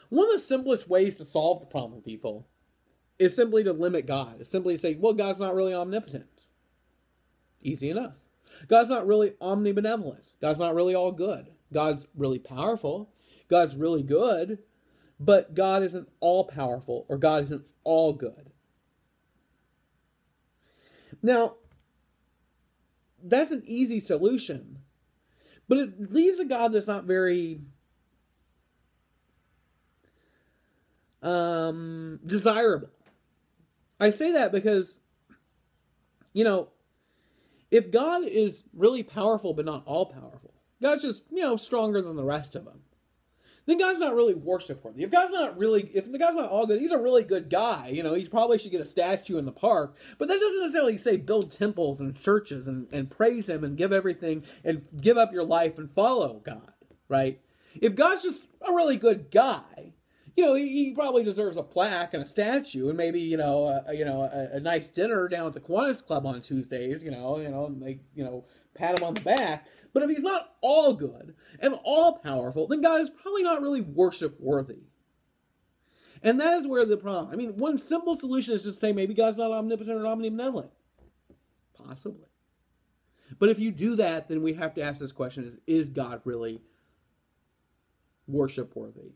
One of the simplest ways to solve the problem of evil is simply to limit God. Is simply to say, well, God's not really omnipotent. Easy enough. God's not really omnibenevolent. God's not really all good. God's really powerful. God's really good. But God isn't all powerful, or God isn't all good. Now, that's an easy solution. But it leaves a God that's not very desirable. I say that because, if God is really powerful but not all powerful, God's just, stronger than the rest of them, then God's not really worship worthy. If God's not all good, he's a really good guy. He probably should get a statue in the park. But that doesn't necessarily say build temples and churches and praise him and give everything and give up your life and follow God, right? If God's just a really good guy, he probably deserves a plaque and a statue and maybe, a nice dinner down at the Kiwanis Club on Tuesdays, and they, pat him on the back. But if he's not all good and all powerful, then God is probably not really worship worthy. And that is where the problem. One simple solution is just say maybe God's not omnipotent or omnibenevolent. Possibly. But if you do that, then we have to ask this question: is God really worship worthy?